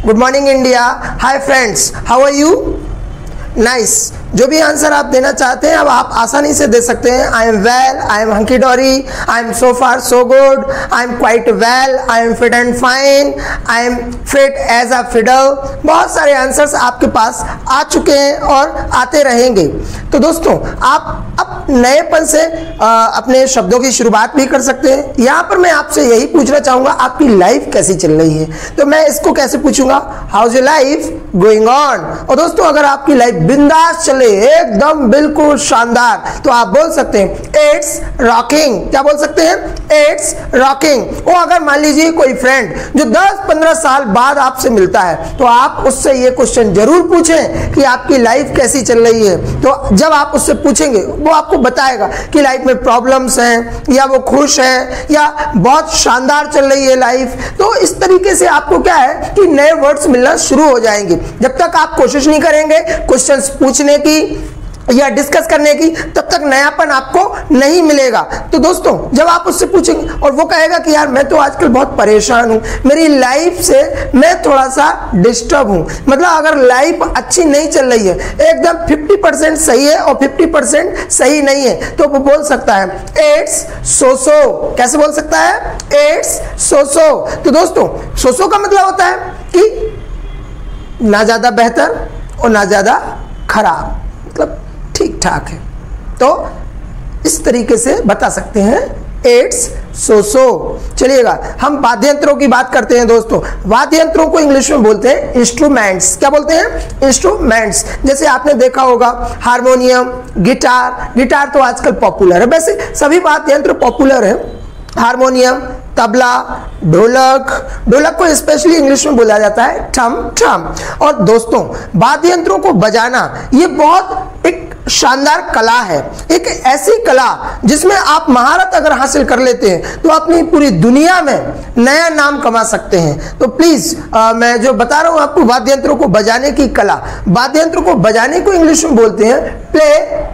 Good morning India, hi friends, how are you? Nice. जो भी answer आप देना चाहते हैं अब आप आसानी से दे सकते हैं। I am well, I am hunky dory, I am so far so good, I am quite well, I am fit and fine, I am fit as a fiddle. बहुत सारे आंसर्स आपके पास आ चुके हैं और आते रहेंगे। तो दोस्तों आप अब नएपन से अपने शब्दों की शुरुआत भी कर सकते हैं। यहाँ पर मैं आपसे यही पूछना चाहूँगा, आपकी लाइफ कैसी चल रही है? तो मैं इसको कैसे पूछूंगा? How is your life going on? और दोस्तों अगर आपकी लाइफ बिंदास चले, एकदम बिल्कुल शानदार, तो आप बोल सकते हैं इट्स रॉकिंग। क्या बोल सकते हैं? It's rocking. और अगर मान लीजिए कोई फ्रेंड जो 10-15 साल बाद आपसे मिलता है तो आप उससे ये क्वेश्चन जरूर पूछें कि आपकी लाइफ कैसी चल रही है। तो जब आप उससे पूछेंगे वो आपको बताएगा कि लाइफ में प्रॉब्लम्स हैं या वो खुश है या बहुत शानदार चल रही है लाइफ। तो इस तरीके से आपको क्या है कि नए वर्ड्स मिलना शुरू हो जाएंगे। जब तक आप कोशिश नहीं करेंगे क्वेश्चंस पूछने की या डिस्कस करने की, तब तक नयापन आपको नहीं मिलेगा। तो दोस्तों जब आप उससे पूछेंगे और वो कहेगा कि यार मैं तो आजकल बहुत परेशान हूं, मेरी लाइफ से मैं थोड़ा सा डिस्टर्ब हूं, मतलब अगर लाइफ अच्छी नहीं चल रही है, एकदम 50% सही है और 50% सही नहीं है, तो वो बोल सकता है इट्स सो सो। कैसे बोल सकता है? इट्स सो सो। तो दोस्तों सो सो का मतलब होता है कि ना ज्यादा बेहतर और ना ज्यादा खराब, मतलब ठीक ठाक है। तो इस तरीके से बता सकते हैं इट्स सो सो। चलिएगा हम वाद्य यंत्रों की बात करते हैं दोस्तों। वाद्य यंत्रों को इंग्लिश में बोलते हैं इंस्ट्रूमेंट्स। क्या बोलते हैं? इंस्ट्रूमेंट्स। जैसे आपने देखा होगा हारमोनियम, गिटार। गिटार तो आजकल पॉपुलर है, वैसे सभी वाद्य यंत्र पॉपुलर है। हारमोनियम, तबला, ढोलक। ढोलक को स्पेशली इंग्लिश में बोला जाता है ठम ठम। और दोस्तों वाद्य यंत्रों को बजाना ये बहुत एक शानदार कला है, एक ऐसी कला जिसमें आप महारत अगर हासिल कर लेते हैं तो अपनी पूरी दुनिया में नया नाम कमा सकते हैं। तो प्लीज मैं जो बता रहा हूं आपको वाद्य यंत्रों को बजाने की कला, वाद्य यंत्रों को बजाने को इंग्लिश में बोलते हैं प्ले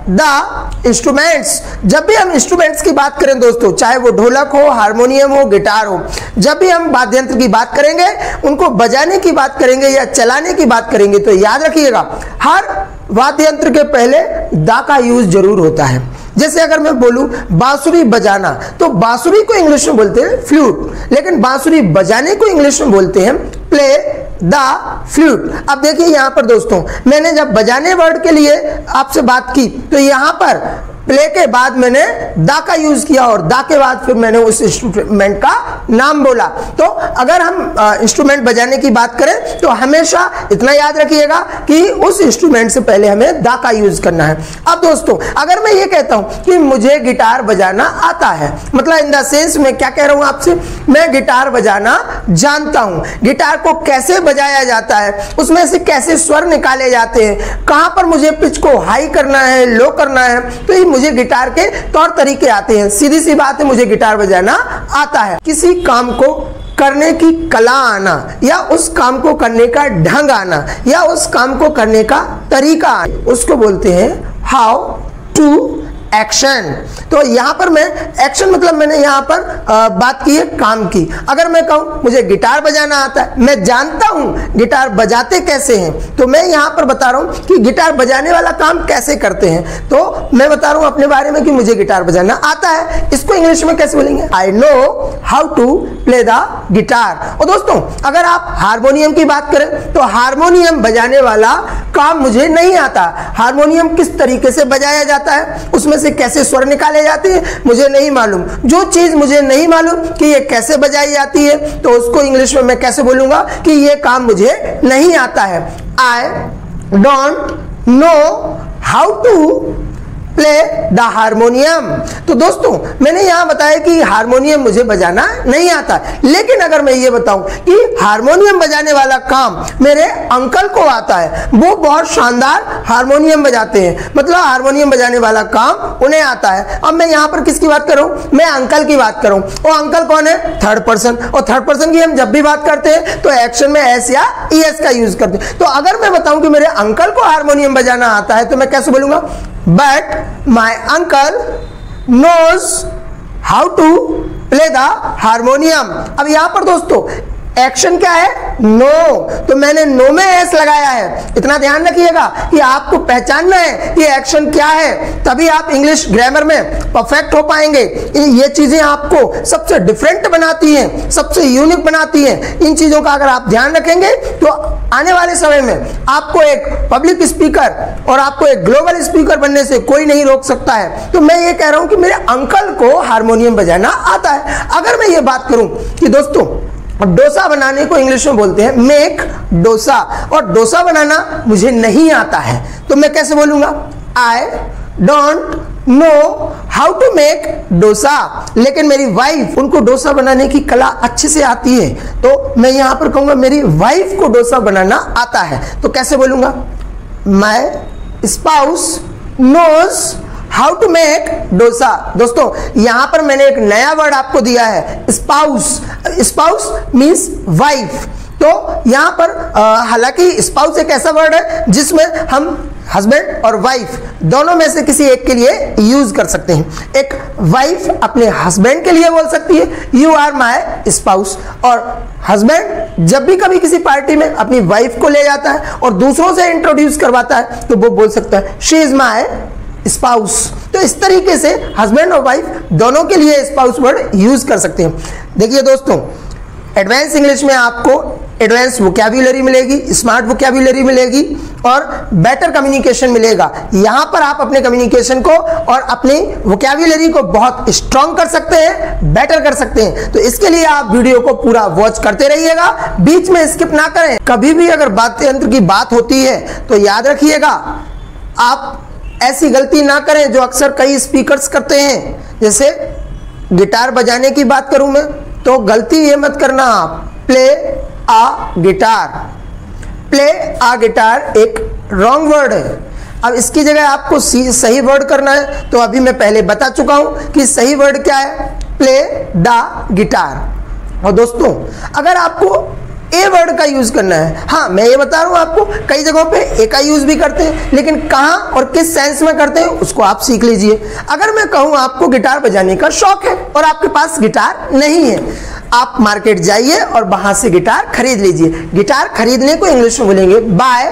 द इंस्ट्रूमेंट्स। जब भी हम इंस्ट्रूमेंट्स की बात करें दोस्तों, चाहे वो ढोलक हो, हारमोनियम हो, गिटार हो, जब भी हम वाद्य यंत्र की बात करेंगे, उनको बजाने की बात करेंगे या चलाने की बात करेंगे, तो याद रखिएगा हर वाद्य यंत्र के पहले दा का यूज जरूर होता है। जैसे अगर मैं बोलूं बांसुरी बजाना, तो बांसुरी को इंग्लिश में बोलते हैं फ्लूट, लेकिन बांसुरी बजाने को इंग्लिश में बोलते हैं प्ले द फ्लूट। अब देखिए यहां पर दोस्तों मैंने जब बजाने वर्ड के लिए आपसे बात की तो यहां पर प्ले के बाद मैंने दा का यूज किया और दा के बाद फिर मैंने उस इंस्ट्रूमेंट का नाम बोला। तो अगर हम इंस्ट्रूमेंट बजाने की बात करें तो हमेशा इतना याद रखिएगा कि उस इंस्ट्रूमेंट से पहले हमें दा का यूज करना है। अब दोस्तों अगर मैं ये कहता हूं कि मुझे गिटार बजाना आता है, मतलब इन द सेंस मैं क्या कह रहा हूं आपसे, मैं गिटार बजाना जानता हूं। गिटार को कैसे बजाया जाता है, उसमें से कैसे स्वर निकाले जाते हैं, कहां पर मुझे पिच को हाई करना है, लो करना है, तो ये मुझे गिटार के तौर तरीके आते हैं। सीधी सी बात है, मुझे गिटार बजाना आता है। किसी काम को करने की कला आना या उस काम को करने का ढंग आना या उस काम को करने का तरीका आना, उसको बोलते हैं हाउ टू एक्शन। तो यहां पर मैं एक्शन मतलब मैंने यहां पर बात की है काम की। अगर मैं कहूं मुझे गिटार बजाना आता है, मैं जानता हूं गिटार बजाते कैसे हैं, तो मैं यहां पर बता रहा हूं कि गिटार बजाने वाला काम कैसे करते हैं। तो मैं बता रहा हूं अपने बारे में कि मुझे गिटार बजाना आता है। इसको इंग्लिश में कैसे बोलेंगे? I know how to play the guitar. और दोस्तों अगर आप हारमोनियम की बात करें तो हारमोनियम बजाने वाला काम मुझे नहीं आता। हारमोनियम किस तरीके से बजाया जाता है, उसमें से कैसे स्वर निकाले जाते हैं, मुझे नहीं मालूम। जो चीज मुझे नहीं मालूम कि ये कैसे बजाई जाती है, तो उसको इंग्लिश में मैं कैसे बोलूंगा कि ये काम मुझे नहीं आता है। I don't know how to play the harmonium. तो दोस्तों मैंने यहां बताया कि हारमोनियम मुझे बजाना नहीं आता, लेकिन अगर मैं ये बताऊं कि हारमोनियम बजाने वाला काम मेरे अंकल को आता है, वो बहुत शानदार हारमोनियम बजाते हैं, मतलब हारमोनियम बजाने वाला काम उन्हें आता है। अब मैं यहां पर किसकी बात करूं? मैं अंकल की बात करूं। और अंकल कौन है? Third person. और थर्ड पर्सन की हम जब भी बात करते हैं तो एक्शन में एस या ईएस का यूज करते हैं। तो अगर मैं बताऊं कि मेरे अंकल को हारमोनियम बजाना आता है, तो मैं कैसे बोलूंगा? But my uncle knows how to play the harmonium। अब यहां पर दोस्तों एक्शन क्या है? नो, तो मैंने नो में एस लगाया है। इतना ध्यान रखिएगा कि आपको पहचानना है कि एक्शन क्या है, तभी आप इंग्लिश ग्रामर में परफेक्ट हो पाएंगे। ये चीजें आपको सबसे डिफरेंट बनाती हैं, सबसे यूनिक बनाती हैं। इन चीजों का अगर आप ध्यान रखेंगे तो आने वाले समय में आपको एक पब्लिक स्पीकर और आपको एक ग्लोबल स्पीकर बनने से कोई नहीं रोक सकता है। तो मैं ये कह रहा हूं कि मेरे अंकल को हारमोनियम बजाना आता है। अगर मैं ये बात करूं कि दोस्तों डोसा बनाने को इंग्लिश में बोलते हैं मेक डोसा, और डोसा बनाना मुझे नहीं आता है, तो मैं कैसे बोलूंगा? I don't know how to make dosa. लेकिन मेरी वाइफ, उनको डोसा बनाने की कला अच्छे से आती है, तो मैं यहां पर कहूंगा मेरी वाइफ को डोसा बनाना आता है। तो कैसे बोलूंगा? My spouse knows how to make dosa. दोस्तों यहां पर मैंने एक नया वर्ड आपको दिया है, स्पाउस। Spouse means wife. तो यहां पर हालांकि स्पाउस एक ऐसा वर्ड है जिसमें हम हस्बैंड और वाइफ दोनों में से किसी एक के लिए यूज कर सकते हैं। एक वाइफ अपने हस्बैंड के लिए बोल सकती है यू आर माय स्पाउस, और हस्बैंड जब भी कभी किसी पार्टी में अपनी वाइफ को ले जाता है और दूसरों से इंट्रोड्यूस करवाता है तो वो बोल सकता है शी इज माय स्पाउस। तो इस तरीके से हस्बैंड और वाइफ दोनों के लिए स्पाउस वर्ड यूज कर सकते हैं। देखिए दोस्तों, एडवांस इंग्लिश में आपको एडवांस वोकैब्युलरी मिलेगी, स्मार्ट वोकैब्युलरी मिलेगी और बेटर कम्युनिकेशन मिलेगा। यहां पर आप अपने कम्युनिकेशन को और अपनी वोकैब्युलरी को बहुत स्ट्रांग कर सकते हैं, बेटर कर सकते हैं। तो इसके लिए आप वीडियो को पूरा वॉच करते रहिएगा, बीच में स्किप ना करें। कभी भी अगर वाद्य यंत्र की बात होती है तो याद रखिएगा आप ऐसी गलती ना करें जो अक्सर कई स्पीकर्स करते हैं। जैसे गिटार बजाने की बात करूं मैं, तो गलती ये मत करना आप play a guitar. Play a guitar एक रॉन्ग वर्ड है। अब इसकी जगह आपको सही वर्ड करना है, तो अभी मैं पहले बता चुका हूं कि सही वर्ड क्या है, प्ले द गिटार। और दोस्तों अगर आपको ए वर्ड का यूज करना है, हाँ मैं ये बता रहा हूं आपको, कई जगहों पे ए का यूज भी करते हैं, लेकिन कहां और किस सेंस में करते हैं उसको आप सीख लीजिए। अगर मैं कहूं आपको गिटार बजाने का शौक है और आपके पास गिटार नहीं है, आप मार्केट जाइए और वहां से गिटार खरीद लीजिए। गिटार खरीदने को इंग्लिश में बोलेंगे बाय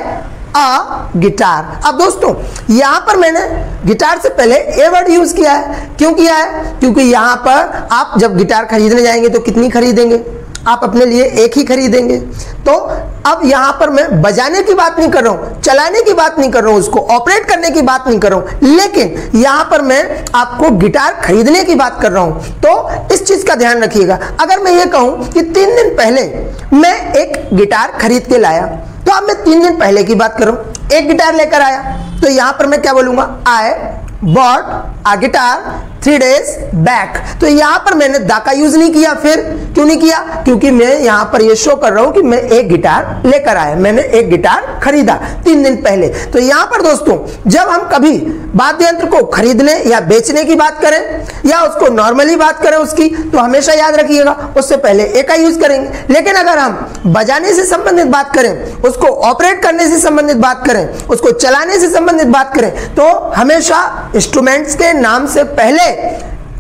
अ गिटार। अब दोस्तों यहां पर मैंने गिटार से पहले ए वर्ड यूज किया है। क्यों किया है? क्योंकि यहां पर आप जब गिटार खरीदने जाएंगे तो कितनी खरीदेंगे? आप अपने लिए एक ही खरीदेंगे। तो अब यहां पर मैं बजाने की बात नहीं कर रहा हूं, चलाने की बात नहीं कर रहा हूं, उसको ऑपरेट करने की बात नहीं कर रहा हूं, लेकिन यहां पर मैं आपको गिटार खरीदने की बात कर रहा हूं। तो इस चीज का ध्यान रखिएगा। अगर मैं ये कहूं कि 3 दिन पहले मैं एक गिटार खरीद के लाया, तो अब मैं 3 दिन पहले की बात कर रहा हूं, एक गिटार लेकर आया, तो यहां पर मैं क्या बोलूंगा? I bought a guitar 3 days back. तो यहां पर मैंने दा का यूज नहीं किया। फिर क्यों नहीं किया? क्योंकि मैं यहां पर ये शो कर रहा हूं कि मैं एक गिटार लेकर आया, मैंने एक गिटार खरीदा 3 दिन पहले। तो यहां पर दोस्तों जब हम कभी वाद्य यंत्र को खरीदने या बेचने की बात करें या उसको नॉर्मली बात करें उसकी, तो हमेशा याद रखिएगा उससे पहले ए का यूज करेंगे। लेकिन अगर हम बजाने से संबंधित बात करें, उसको ऑपरेट करने से संबंधित बात करें, उसको चलाने से संबंधित बात करें, तो हमेशा इंस्ट्रूमेंट्स के नाम से पहले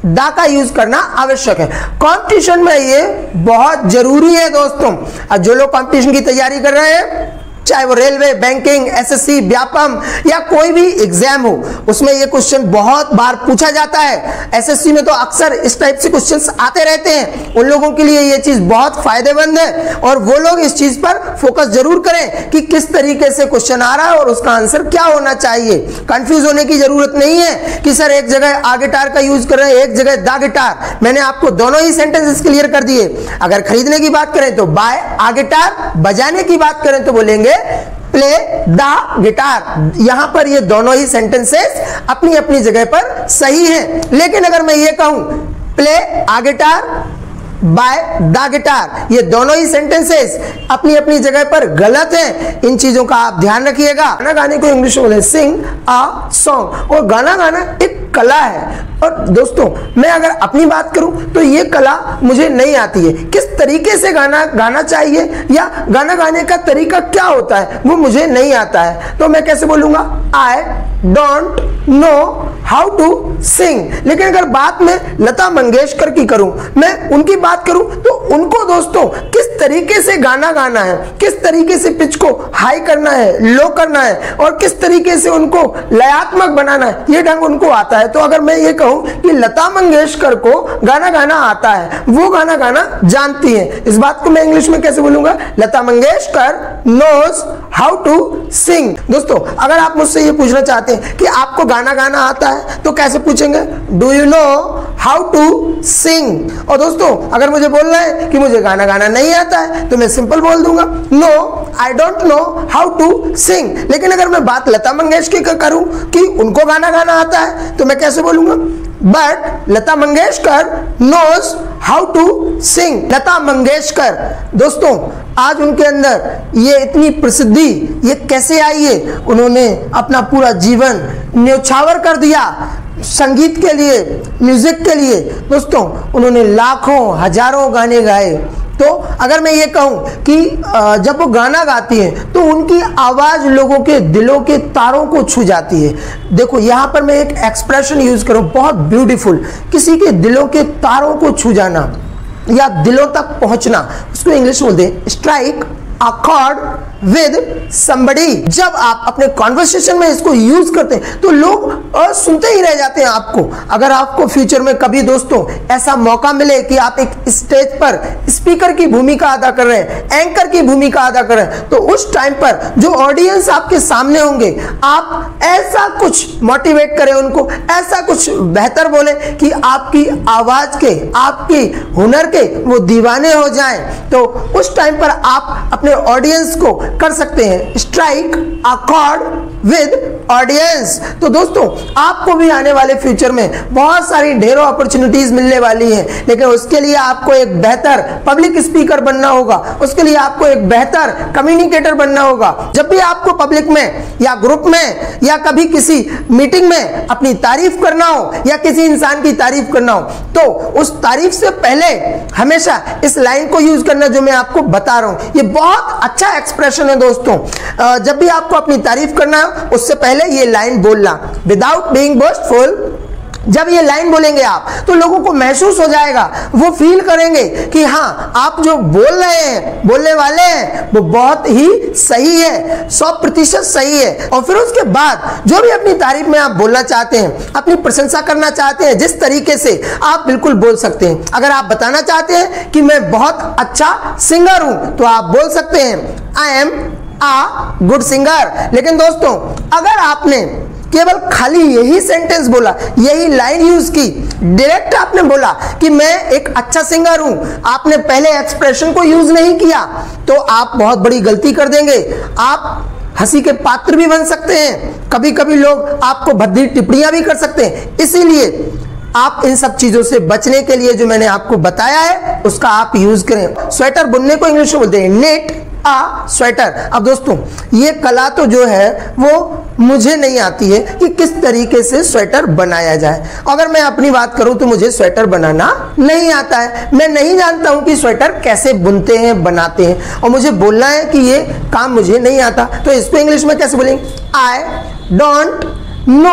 दा का यूज करना आवश्यक है। कंपटीशन में ये बहुत जरूरी है दोस्तों। और जो लोग कंपटीशन की तैयारी कर रहे हैं, चाहे वो रेलवे, बैंकिंग, एसएससी, व्यापम या कोई भी एग्जाम हो, उसमें ये क्वेश्चन बहुत बार पूछा जाता है। एसएससी में तो अक्सर इस टाइप से क्वेश्चंस आते रहते हैं। उन लोगों के लिए ये चीज बहुत फायदेमंद है और वो लोग इस चीज पर फोकस जरूर करें कि किस तरीके से क्वेश्चन आ रहा है और उसका आंसर क्या होना चाहिए। कंफ्यूज होने की जरूरत नहीं है कि सर एक जगह आ गिटार का यूज कर रहे हैं, एक जगह दा गिटार। मैंने आपको दोनों ही सेंटेंसेस क्लियर कर दिए। अगर खरीदने की बात करें तो बाय आ गिटार, बजाने की बात करें तो बोलेंगे प्ले द गिटार। यहां पर ये दोनों ही सेंटेंसेस अपनी अपनी जगह पर सही हैं। लेकिन अगर मैं ये कहूं play a guitar by the guitar, ये दोनों ही सेंटेंसेस अपनी अपनी जगह पर गलत हैं। इन चीजों का आप ध्यान रखिएगा। गाना गाने को इंग्लिश में बोले सिंग अ सॉन्ग, और गाना गाना एक कला है। और दोस्तों मैं अगर अपनी बात करूं तो ये कला मुझे नहीं आती है। किस तरीके से गाना गाना चाहिए या गाना गाने का तरीका क्या होता है वो मुझे नहीं आता है। तो मैं कैसे बोलूंगा, I don't know how to sing. लेकिन अगर बात मैं लता मंगेशकर की करूं, मैं उनकी बात करूं, तो उनको दोस्तों किस तरीके से गाना गाना है, किस तरीके से पिच को हाई करना है, लो करना है और किस तरीके से उनको लयात्मक बनाना है, ये ढंग उनको आता है। तो अगर मैं ये कहूं कि लता मंगेशकर को गाना गाना आता है, वो गाना गाना जानती है, इस बात को मैं इंग्लिश में कैसे बोलूंगा, Lata Mangeshkar knows how to sing. दोस्तों अगर आप मुझसे ये पूछना चाहते हैं कि आपको गाना गाना आता है तो कैसे पूछेंगे, do you know how to sing. और दोस्तों अगर मुझे बोलना है कि मुझे गाना गाना नहीं आता है तो मैं सिंपल बोल दूंगा, no I don't know how to sing. लेकिन अगर मैं बात लता मंगेशकर की करूं कि उनको गाना गाना आता है तो मैं कैसे बोलूंगा, but Lata Mangeshkar knows how to sing. Lata Mangeshkar दोस्तों आज उनके अंदर ये इतनी प्रसिद्धि ये कैसे आई है, उन्होंने अपना पूरा जीवन न्यौछावर कर दिया संगीत के लिए, म्यूजिक के लिए। दोस्तों उन्होंने लाखों हजारों गाने गाए। तो अगर मैं ये कहूं कि जब वो गाना गाती हैं तो उनकी आवाज लोगों के दिलों के तारों को छू जाती है। देखो यहां पर मैं एक एक्सप्रेशन यूज करूं, बहुत ब्यूटीफुल, किसी के दिलों के तारों को छू जाना या दिलों तक पहुंचना, उसको इंग्लिश में बोलते हैं strike a cord with somebody. जब आप अपने कॉन्वर्सेशन में इसको यूज करते हैं तो लोग सुनते ही रह जाते हैं आपको। अगर आपको फ्यूचर में कभी दोस्तों ऐसा मौका मिले कि आप एक स्टेज पर स्पीकर की भूमिका अदा कर रहे हैं, एंकर की भूमिका अदा कर रहे हैं, तो उस टाइम पर जो ऑडियंस आपके सामने होंगे आप ऐसा कुछ मोटिवेट करें उनको, ऐसा कुछ बेहतर बोले कि आपकी आवाज के, आपकी हुनर के वो दीवाने हो जाएं। तो उस टाइम पर आप अपने ऑडियंस को कर सकते हैं strike a cord with audience. तो दोस्तों आपको भी आने वाले फ्यूचर में बहुत सारी ढेरों अपॉर्चुनिटीज मिलने वाली हैं, लेकिन उसके लिए आपको एक बेहतर पब्लिक स्पीकर बनना होगा, उसके लिए आपको एक बेहतर कम्युनिकेटर बनना होगा। जब भी आपको पब्लिक में या ग्रुप में या कभी किसी मीटिंग में अपनी तारीफ करना हो या किसी इंसान की तारीफ करना हो तो उस तारीफ से पहले हमेशा इस लाइन को यूज करना जो मैं आपको बता रहा हूं। ये बहुत अच्छा एक्सप्रेशन है दोस्तों। जब भी आपको अपनी तारीफ करना है उससे पहले ये लाइन बोलना, विदाउट बीइंग बोस्टफुल। जब ये लाइन बोलेंगे आप तो लोगों को महसूस हो जाएगा, वो फील करेंगे कि हाँ आप जो बोल रहे हैं, बोलने वाले हैं, वो बहुत ही सही है, 100% सही है। और फिर उसके बाद जो भी अपनी तारीफ में आप बोलना चाहते हैं, अपनी प्रशंसा करना चाहते हैं, जिस तरीके से आप बिल्कुल बोल सकते हैं। अगर आप बताना चाहते हैं कि मैं बहुत अच्छा सिंगर हूं तो आप बोल सकते हैं I am a good singer. लेकिन दोस्तों अगर आपने केवल खाली यही सेंटेंस बोला, यही लाइन यूज की, डायरेक्ट आपने बोला कि मैं एक अच्छा सिंगर हूं, आपने पहले एक्सप्रेशन को यूज नहीं किया, तो आप बहुत बड़ी गलती कर देंगे। आप हंसी के पात्र भी बन सकते हैं, कभी कभी लोग आपको भद्दी टिप्पणियां भी कर सकते हैं। इसीलिए आप इन सब चीजों से बचने के लिए जो मैंने आपको बताया है उसका आप यूज करें। स्वेटर बुनने को इंग्लिश में बोलते हैं नेट आ स्वेटर। अब दोस्तों ये कला तो जो है वो मुझे नहीं आती है कि किस तरीके से स्वेटर बनाया जाए। अगर मैं अपनी बात करूं तो मुझे स्वेटर बनाना नहीं आता है, मैं नहीं जानता हूं कि स्वेटर कैसे बुनते हैं, बनाते हैं, और मुझे बोलना है कि ये काम मुझे नहीं आता। तो इसको इंग्लिश में कैसे बोलेंगे, I don't know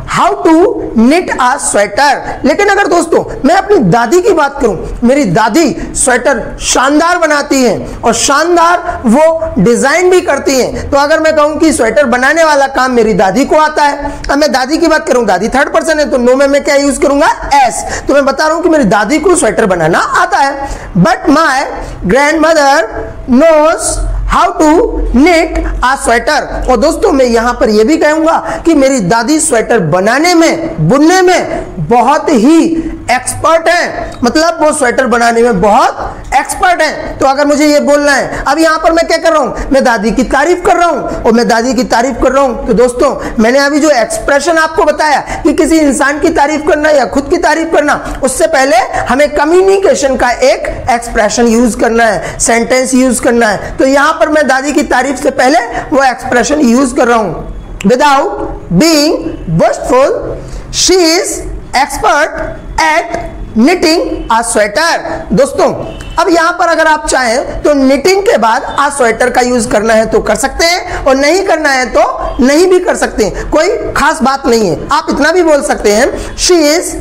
how to knit a sweater. लेकिन अगर दोस्तों मैं अपनी दादी की बात करूं, मेरी दादी स्वेटर शानदार बनाती हैं और शानदार वो डिजाइन भी करती हैं। तो अगर मैं कहूं कि स्वेटर बनाने वाला काम मेरी दादी को आता है, अब मैं दादी की बात करूं, दादी थर्ड पर्सन है तो नो में मैं क्या यूज करूंगा, एस। तो मैं बता रहा हूं कि मेरी दादी को स्वेटर बनाना आता है। But my grandmother knows how to knit a sweater. और दोस्तों मैं यहां पर यह भी कहूंगा कि मेरी दादी स्वेटर बनाने में, बुनने में बहुत ही एक्सपर्ट है, मतलब वो स्वेटर बनाने में बहुत एक्सपर्ट है। तो अगर मुझे ये बोलना है, अब यहां पर मैं क्या कर रहा हूं, मैं दादी की तारीफ कर रहा हूं, और मैं दादी की तारीफ कर रहा हूं। तो दोस्तों मैंने अभी जो एक्सप्रेशन आपको बताया कि किसी इंसान की तारीफ करना या खुद की तारीफ करना, उससे पहले हमें कम्युनिकेशन का एक एक्सप्रेशन यूज करना है, सेंटेंस यूज करना है। तो यहां पर मैं दादी की तारीफ से पहले वो एक्सप्रेशन यूज कर रहा हूं, without being boastful. She is expert at knitting a sweater. दोस्तों अब यहां पर अगर आप चाहें तो निटिंग के बाद आ स्वेटर का यूज करना है तो कर सकते हैं, और नहीं करना है तो नहीं भी कर सकते हैं, कोई खास बात नहीं है। आप इतना भी बोल सकते हैं she is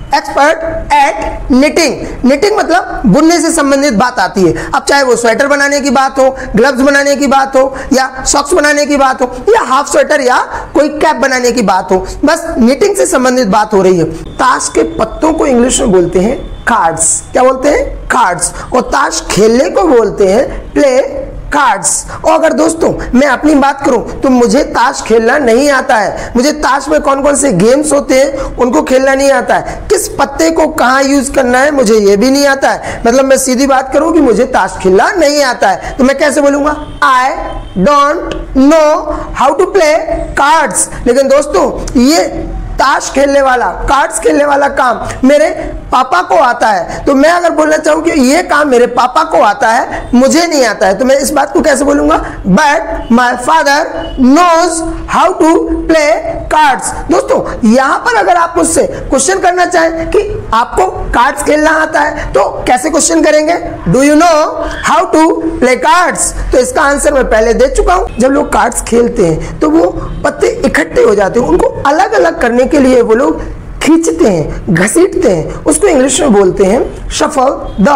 expert at knitting. Knitting मतलब बुनने से संबंधित बात आती है। अब चाहे वो स्वेटर बनाने की बात हो, ग्लव्स बनाने की बात हो, या सॉक्स बनाने की बात हो, या हाफ स्वेटर या कोई कैप बनाने की बात हो, बस निटिंग से संबंधित बात हो रही है। ताश के पत्तों को इंग्लिश में बोलते हैं कार्ड्स। क्या बोलते हैं? कार्ड्स। और ताश खेलने को बोलते हैं प्ले कार्ड्स। और अगर दोस्तों मैं अपनी बात करूं तो मुझे ताश खेलना नहीं आता है। मुझे ताश में कौन कौन से गेम्स होते हैं उनको खेलना नहीं आता है। किस पत्ते को कहां यूज करना है मुझे ये भी नहीं आता है। मतलब मैं सीधी बात करूं कि मुझे ताश खेलना नहीं आता है तो मैं कैसे बोलूंगा? I don't know how to play cards. लेकिन दोस्तों ये ताश खेलने वाला, कार्ड्स खेलने वाला काम मेरे पापा को आता है, तो मैं अगर बोलना चाहूं कि ये काम मेरे पापा को आता है, मुझे नहीं आता है, तो मैं इस बात को कैसे बोलूंगा? But my father knows how to play cards. दोस्तों यहां पर अगर आप मुझसे क्वेश्चन करना चाहें कि आपको कार्ड्स खेलना आता है तो कैसे क्वेश्चन करेंगे? Do you know how to play cards? तो इसका आंसर मैं पहले दे चुका हूं। जब लोग कार्ड्स खेलते हैं तो वो पत्ते इकट्ठे हो जाते हैं, उनको अलग अलग करने के लिए वो लोग खींचते हैं, घसीटते हैं, उसको इंग्लिश में बोलते हैं शफल द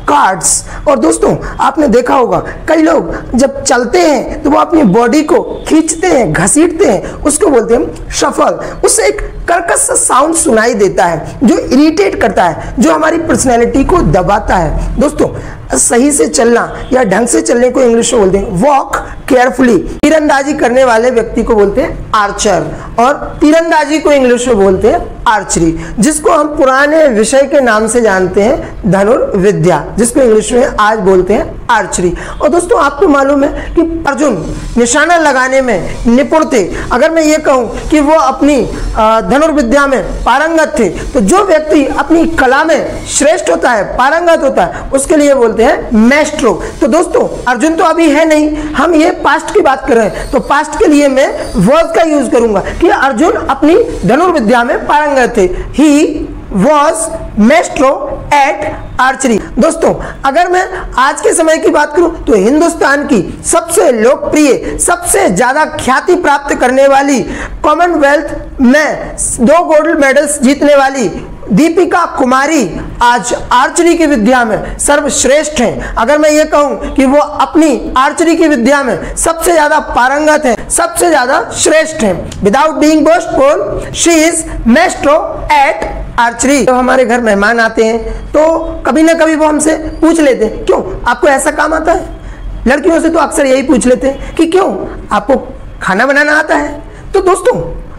कार्ड्स। और दोस्तों आपने देखा होगा कई लोग जब चलते हैं तो वो अपनी बॉडी को खींचते हैं, घसीटते हैं, उसको बोलते हैं शफल। उससे एक कर्कश सा साउंड सुनाई देता है जो इरिटेट करता है, जो हमारी पर्सनैलिटी को दबाता है। दोस्तों सही से चलना या ढंग से चलने को इंग्लिश में बोलते हैं वॉक केयरफुली। तीरंदाजी करने वाले व्यक्ति को बोलते हैं आर्चर, और तीरंदाजी को इंग्लिश में बोलते हैं आर्चरी, जिसको हम पुराने विषय के नाम से जानते हैं धनुर्विद्या, जिसको इंग्लिश में आज बोलते हैं आर्चरी। और दोस्तों आपको मालूम है कि अर्जुन निशाना लगाने में निपुण थे। अगर मैं ये कहूं कि वो अपनी धनुर्विद्या में पारंगत थे, तो जो व्यक्ति अपनी कला में श्रेष्ठ होता है, पारंगत होता है, उसके लिए बोलते हैं मैस्ट्रो। तो दोस्तों अर्जुन तो अभी है नहीं, हम ये पास्ट की बात कर रहे हैं, तो पास्ट के लिए मैं वर्ब का यूज करूंगा कि अर्जुन अपनी धनुर्विद्या में पारंगत थे। He was maestro at archery. दोस्तों अगर मैं आज के समय की बात करूं तो हिंदुस्तान की सबसे लोकप्रिय, सबसे ज्यादा ख्याति प्राप्त करने वाली, कॉमनवेल्थ में 2 गोल्ड मेडल्स जीतने वाली दीपिका कुमारी आज आर्चरी की विद्या में सर्वश्रेष्ठ हैं। अगर मैं ये कहूं कि वो अपनी आर्चरी की विद्या में सबसे ज्यादा पारंगत हैं, सबसे ज्यादा श्रेष्ठ हैं, without being boastful she is maestro at archery. जब हमारे घर मेहमान आते हैं तो कभी ना कभी वो हमसे पूछ लेते हैं क्यों आपको ऐसा काम आता है? लड़कियों से तो अक्सर यही पूछ लेते हैं कि क्यों आपको खाना बनाना आता है? तो दोस्तों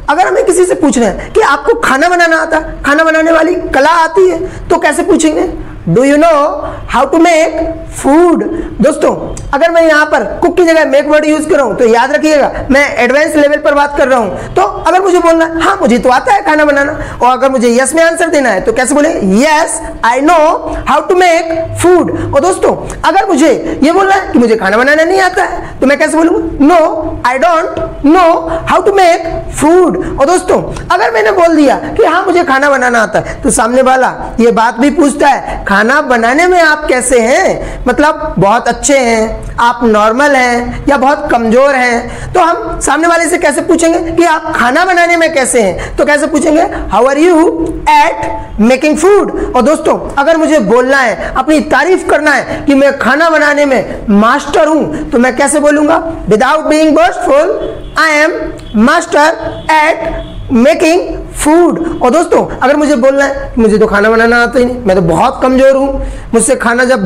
अगर हमें किसी से पूछ रहे हैं कि आपको खाना बनाना आता है, खाना बनाने वाली कला आती है, तो कैसे पूछेंगे? Do you know how to make food? दोस्तों अगर मैं यहाँ पर कुक की जगह मेक वर्ड यूज कर रहा हूँ तो याद रखिएगा मैं एडवांस लेवल पर बात कर रहा हूँ। तो अगर मुझे बोलना है हाँ मुझे तो आता है खाना बनाना, और अगर मुझे यस में आंसर देना है तो कैसे बोले? Yes I know how to make food. और दोस्तों अगर मुझे ये बोलना है कि मुझे खाना बनाना नहीं आता है तो मैं कैसे बोलूंगा? No I don't know how to make food. और दोस्तों अगर मैंने बोल दिया कि हाँ मुझे खाना बनाना आता है तो सामने वाला ये बात भी पूछता है खाना बनाने में आप कैसे हैं? मतलब बहुत अच्छे हैं, आप नॉर्मल हैं, या बहुत कमजोर हैं? तो हम सामने वाले से कैसे पूछेंगे कि आप खाना बनाने में कैसे हैं? तो कैसे पूछेंगे? How are you at making food. और दोस्तों अगर मुझे बोलना है, अपनी तारीफ करना है कि मैं खाना बनाने में मास्टर हूं, तो मैं कैसे बोलूंगा? Without being boastful I am master eight making food. और दोस्तों अगर मुझे बोलना है मुझे तो खाना बनाना आता ही नहीं, मैं तो बहुत कमजोर हूँ, मुझसे खाना जब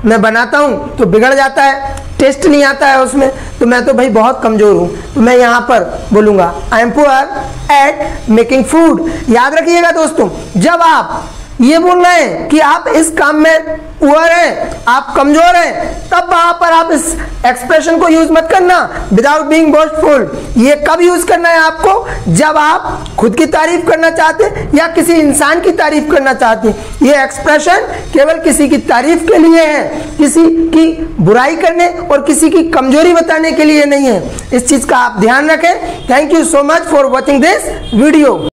मैं बनाता हूँ तो बिगड़ जाता है, टेस्ट नहीं आता है उसमें, तो मैं तो भाई बहुत कमजोर हूँ, तो मैं यहाँ पर बोलूँगा I am poor eight making food. याद रखिएगा दोस्तों जब आप ये बोल रहे हैं कि आप इस काम में पुअर हैं, आप कमजोर हैं, तब वहां पर आप इस एक्सप्रेशन को यूज मत करना विदाउट बीइंग बोस्टफुल। ये कब यूज करना है आपको? जब आप खुद की तारीफ करना चाहते हैं या किसी इंसान की तारीफ करना चाहते हैं। ये एक्सप्रेशन केवल किसी की तारीफ के लिए है, किसी की बुराई करने और किसी की कमजोरी बताने के लिए नहीं है। इस चीज का आप ध्यान रखें। Thank you so much for watching this video.